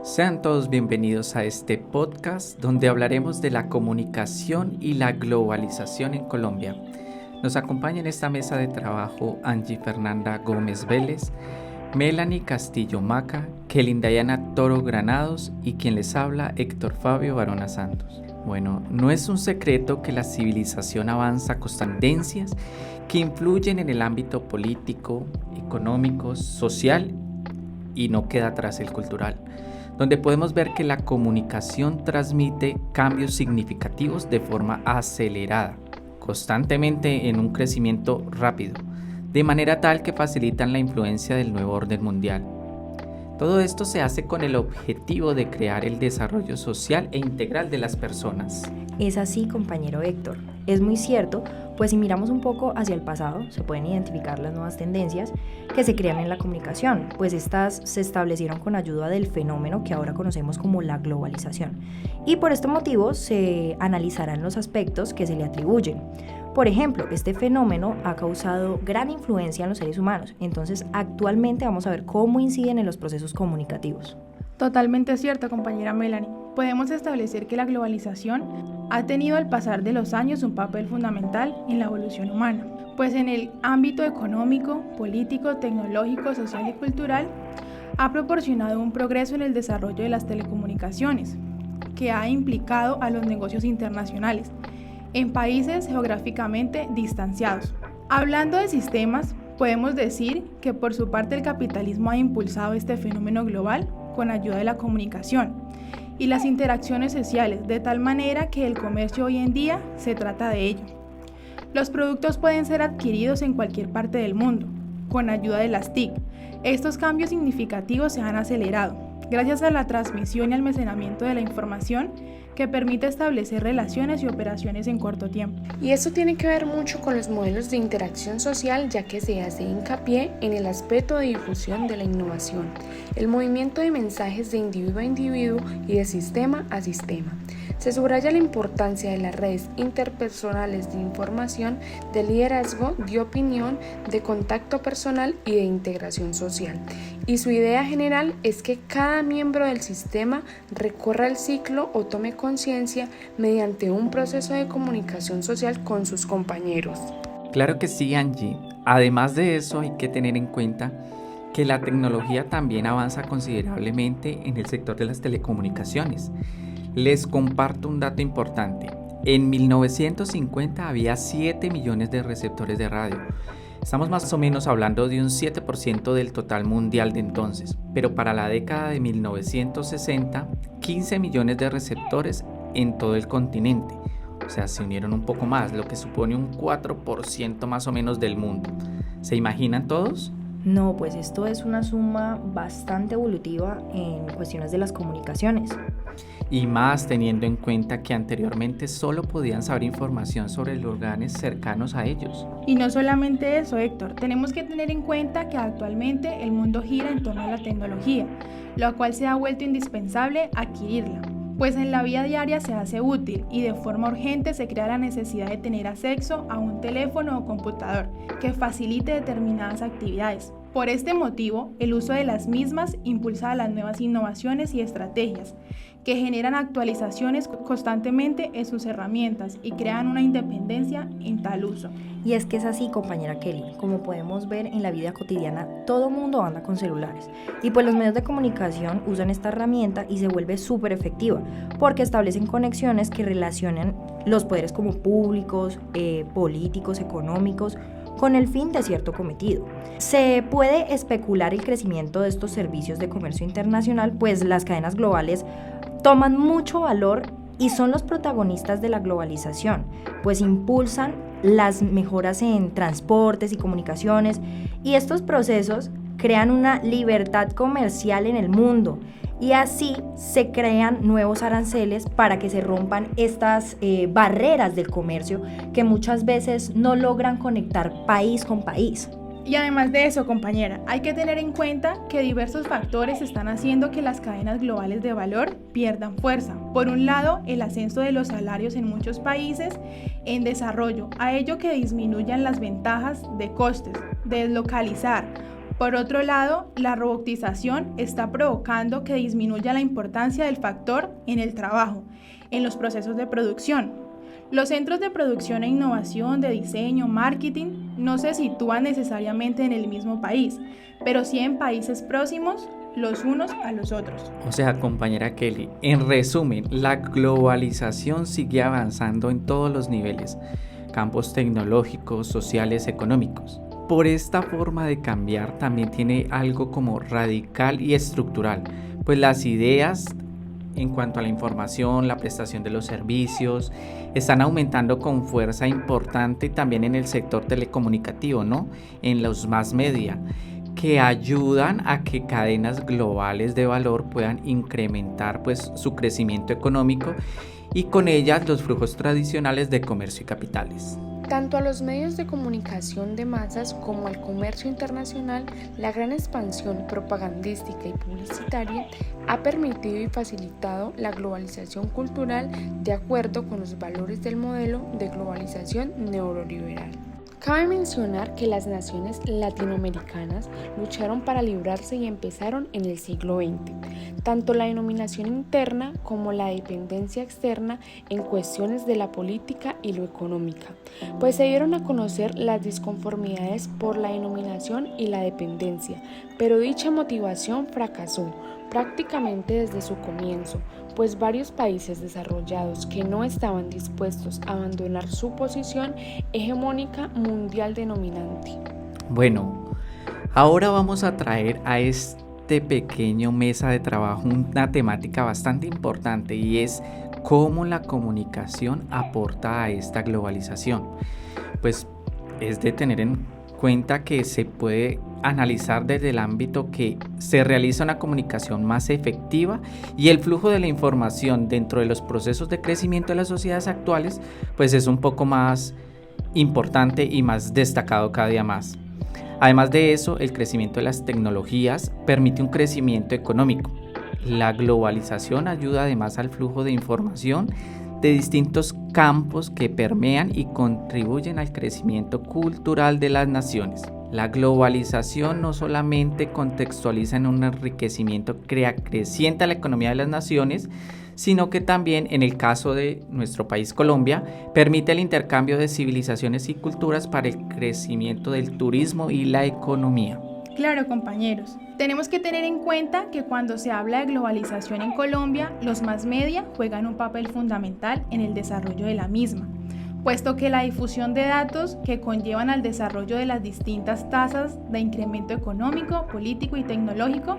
Sean todos bienvenidos a este podcast donde hablaremos de la comunicación y la globalización en Colombia. Nos acompaña en esta mesa de trabajo Angie Fernanda Gómez Vélez, Melanie Castillo Maca, Kelly Dayana Toro Granados y quien les habla Héctor Fabio Barona Santos. Bueno, no es un secreto que la civilización avanza con tendencias que influyen en el ámbito político, económico, social y no queda atrás el cultural, donde podemos ver que la comunicación transmite cambios significativos de forma acelerada, constantemente en un crecimiento rápido, de manera tal que facilitan la influencia del nuevo orden mundial. Todo esto se hace con el objetivo de crear el desarrollo social e integral de las personas. Es así, compañero Héctor. Es muy cierto, pues si miramos un poco hacia el pasado, se pueden identificar las nuevas tendencias que se crean en la comunicación, pues estas se establecieron con ayuda del fenómeno que ahora conocemos como la globalización. Y por este motivo se analizarán los aspectos que se le atribuyen. Por ejemplo, este fenómeno ha causado gran influencia en los seres humanos, entonces actualmente vamos a ver cómo inciden en los procesos comunicativos. Totalmente cierto, compañera Melanie. Podemos establecer que la globalización ha tenido al pasar de los años un papel fundamental en la evolución humana, pues en el ámbito económico, político, tecnológico, social y cultural ha proporcionado un progreso en el desarrollo de las telecomunicaciones, que ha implicado a los negocios internacionales en países geográficamente distanciados. Hablando de sistemas, podemos decir que por su parte el capitalismo ha impulsado este fenómeno global con ayuda de la comunicación y las interacciones sociales, de tal manera que el comercio hoy en día se trata de ello. Los productos pueden ser adquiridos en cualquier parte del mundo, con ayuda de las TIC. Estos cambios significativos se han acelerado, gracias a la transmisión y almacenamiento de la información que permite establecer relaciones y operaciones en corto tiempo. Y esto tiene que ver mucho con los modelos de interacción social, ya que se hace hincapié en el aspecto de difusión de la innovación, el movimiento de mensajes de individuo a individuo y de sistema a sistema. Se subraya la importancia de las redes interpersonales de información, de liderazgo, de opinión, de contacto personal y de integración social. Y su idea general es que cada miembro del sistema recorra el ciclo o tome conciencia mediante un proceso de comunicación social con sus compañeros. Claro que sí, Angie. Además de eso, hay que tener en cuenta que la tecnología también avanza considerablemente en el sector de las telecomunicaciones. Les comparto un dato importante. En 1950 había 7 millones de receptores de radio. Estamos más o menos hablando de un 7% del total mundial de entonces, pero para la década de 1960, 15 millones de receptores en todo el continente. O sea, se unieron un poco más, lo que supone un 4% más o menos del mundo. ¿Se imaginan todos? No, pues esto es una suma bastante evolutiva en cuestiones de las comunicaciones. Y más teniendo en cuenta que anteriormente solo podían saber información sobre lugares cercanos a ellos. Y no solamente eso, Héctor, tenemos que tener en cuenta que actualmente el mundo gira en torno a la tecnología, lo cual se ha vuelto indispensable adquirirla, pues en la vida diaria se hace útil y de forma urgente se crea la necesidad de tener acceso a un teléfono o computador que facilite determinadas actividades. Por este motivo, el uso de las mismas impulsa las nuevas innovaciones y estrategias que generan actualizaciones constantemente en sus herramientas y crean una independencia en tal uso. Y es que es así, compañera Kelly, como podemos ver en la vida cotidiana, todo mundo anda con celulares. Y pues los medios de comunicación usan esta herramienta y se vuelve súper efectiva, porque establecen conexiones que relacionan los poderes como públicos, políticos, económicos, con el fin de cierto cometido. Se puede especular el crecimiento de estos servicios de comercio internacional, pues las cadenas globales toman mucho valor y son los protagonistas de la globalización, pues impulsan las mejoras en transportes y comunicaciones, y estos procesos crean una libertad comercial en el mundo, y así se crean nuevos aranceles para que se rompan estas barreras del comercio que muchas veces no logran conectar país con país. Y además de eso, compañera, hay que tener en cuenta que diversos factores están haciendo que las cadenas globales de valor pierdan fuerza. Por un lado, el ascenso de los salarios en muchos países en desarrollo, a ello que disminuyan las ventajas de costes, de deslocalizar Por otro lado, la robotización está provocando que disminuya la importancia del factor en el trabajo, en los procesos de producción. Los centros de producción e innovación, de diseño, marketing, no se sitúan necesariamente en el mismo país, pero sí en países próximos los unos a los otros. O sea, compañera Kelly, en resumen, la globalización sigue avanzando en todos los niveles, campos tecnológicos, sociales, económicos. Por esta forma de cambiar también tiene algo como radical y estructural, pues las ideas en cuanto a la información, la prestación de los servicios, están aumentando con fuerza importante también en el sector telecomunicativo, ¿no? En los mass media, que ayudan a que cadenas globales de valor puedan incrementar pues su crecimiento económico y con ellas los flujos tradicionales de comercio y capitales. Tanto a los medios de comunicación de masas como al comercio internacional, la gran expansión propagandística y publicitaria ha permitido y facilitado la globalización cultural de acuerdo con los valores del modelo de globalización neoliberal. Cabe mencionar que las naciones latinoamericanas lucharon para librarse y empezaron en el siglo XX, tanto la denominación interna como la dependencia externa en cuestiones de la política y lo económica, pues se dieron a conocer las disconformidades por la denominación y la dependencia, pero dicha motivación fracasó prácticamente desde su comienzo, pues varios países desarrollados que no estaban dispuestos a abandonar su posición hegemónica mundial denominante. Bueno, ahora vamos a traer a este pequeño mesa de trabajo una temática bastante importante y es cómo la comunicación aporta a esta globalización. Pues es de tener en cuenta que se puede analizar desde el ámbito que se realiza una comunicación más efectiva y el flujo de la información dentro de los procesos de crecimiento de las sociedades actuales pues es un poco más importante y más destacado cada día más. Además de eso, el crecimiento de las tecnologías permite un crecimiento económico. La globalización ayuda además al flujo de información de distintos campos que permean y contribuyen al crecimiento cultural de las naciones. La globalización no solamente contextualiza en un enriquecimiento creciente a la economía de las naciones, sino que también en el caso de nuestro país Colombia, permite el intercambio de civilizaciones y culturas para el crecimiento del turismo y la economía. Claro, compañeros, tenemos que tener en cuenta que cuando se habla de globalización en Colombia, los mass media juegan un papel fundamental en el desarrollo de la misma, puesto que la difusión de datos que conllevan al desarrollo de las distintas tasas de incremento económico, político y tecnológico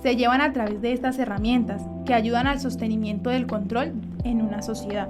se llevan a través de estas herramientas que ayudan al sostenimiento del control en una sociedad.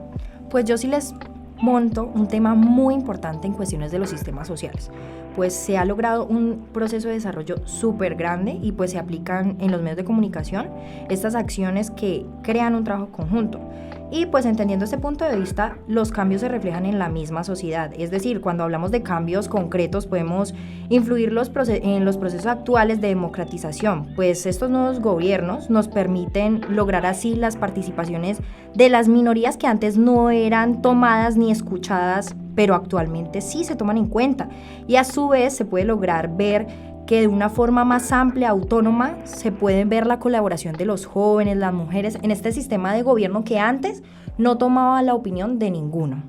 Pues yo sí les monto un tema muy importante en cuestiones de los sistemas sociales, pues se ha logrado un proceso de desarrollo súper grande y pues se aplican en los medios de comunicación estas acciones que crean un trabajo conjunto. Y pues entendiendo este punto de vista, los cambios se reflejan en la misma sociedad. Es decir, cuando hablamos de cambios concretos, podemos influir en los procesos actuales de democratización, pues estos nuevos gobiernos nos permiten lograr así las participaciones de las minorías que antes no eran tomadas ni escuchadas, pero actualmente sí se toman en cuenta. Y a su vez se puede lograr ver que de una forma más amplia, autónoma, se puede ver la colaboración de los jóvenes, las mujeres, en este sistema de gobierno que antes no tomaba la opinión de ninguno.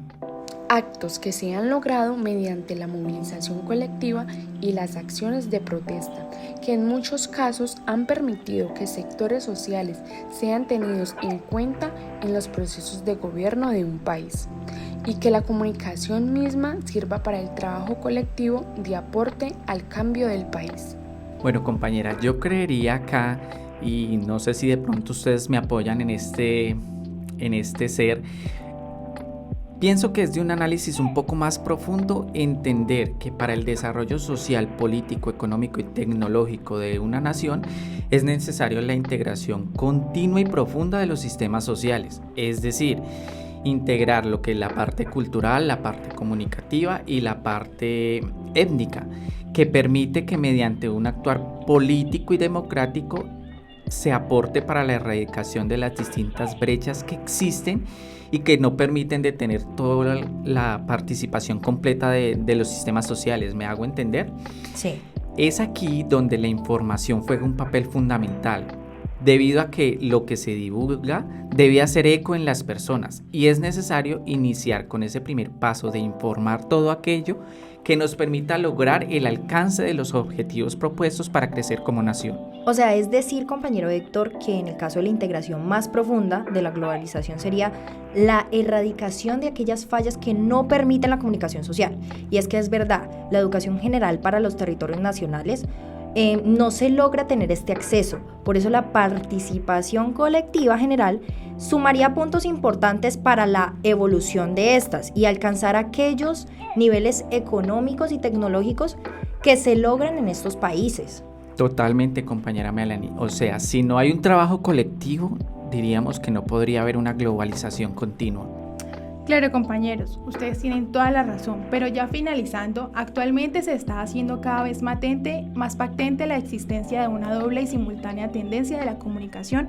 Actos que se han logrado mediante la movilización colectiva y las acciones de protesta, que en muchos casos han permitido que sectores sociales sean tenidos en cuenta en los procesos de gobierno de un país, y que la comunicación misma sirva para el trabajo colectivo de aporte al cambio del país. Bueno, compañera, yo creería acá, y no sé si de pronto ustedes me apoyan en este ser, pienso que es de un análisis un poco más profundo entender que para el desarrollo social, político, económico y tecnológico de una nación es necesario la integración continua y profunda de los sistemas sociales, es decir, integrar lo que es la parte cultural, la parte comunicativa y la parte étnica, que permite que mediante un actuar político y democrático se aporte para la erradicación de las distintas brechas que existen y que no permiten de tener toda la participación completa de los sistemas sociales. ¿Me hago entender? Sí. Es aquí donde la información juega un papel fundamental, debido a que lo que se divulga debe hacer eco en las personas y es necesario iniciar con ese primer paso de informar todo aquello que nos permita lograr el alcance de los objetivos propuestos para crecer como nación. O sea, es decir, compañero Héctor, que en el caso de la integración más profunda de la globalización sería la erradicación de aquellas fallas que no permiten la comunicación social. Y es que es verdad, la educación general para los territorios nacionales no se logra tener este acceso. Por eso la participación colectiva general sumaría puntos importantes para la evolución de estas y alcanzar aquellos niveles económicos y tecnológicos que se logran en estos países. Totalmente, compañera Melanie. O sea, si no hay un trabajo colectivo, diríamos que no podría haber una globalización continua. Claro, compañeros, ustedes tienen toda la razón, pero ya finalizando, actualmente se está haciendo cada vez más patente la existencia de una doble y simultánea tendencia de la comunicación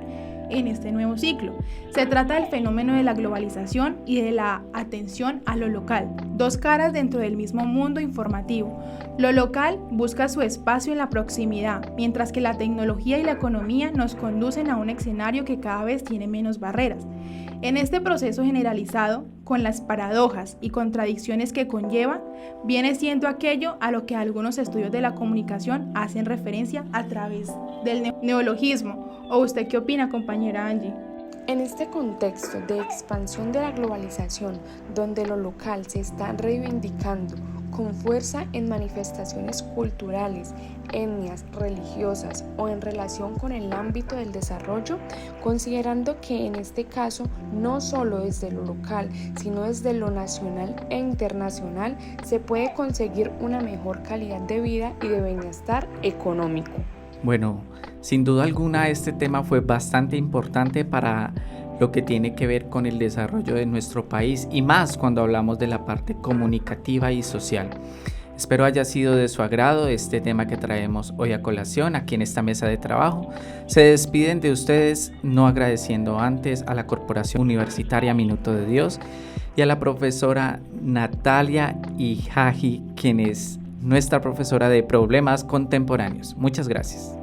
en este nuevo ciclo. Se trata del fenómeno de la globalización y de la atención a lo local, dos caras dentro del mismo mundo informativo. Lo local busca su espacio en la proximidad, mientras que la tecnología y la economía nos conducen a un escenario que cada vez tiene menos barreras. En este proceso generalizado, con las paradojas y contradicciones que conlleva, viene siendo aquello a lo que algunos estudios de la comunicación hacen referencia a través del neologismo. ¿O usted qué opina, compañera Angie? En este contexto de expansión de la globalización, donde lo local se está reivindicando con fuerza en manifestaciones culturales, etnias, religiosas o en relación con el ámbito del desarrollo, considerando que en este caso no solo desde lo local, sino desde lo nacional e internacional se puede conseguir una mejor calidad de vida y de bienestar económico. Bueno, sin duda alguna este tema fue bastante importante para lo que tiene que ver con el desarrollo de nuestro país y más cuando hablamos de la parte comunicativa y social. Espero haya sido de su agrado este tema que traemos hoy a colación aquí en esta mesa de trabajo. Se despiden de ustedes no agradeciendo antes a la Corporación Universitaria Minuto de Dios y a la profesora Natalia Ijaji, quien es nuestra profesora de Problemas Contemporáneos. Muchas gracias.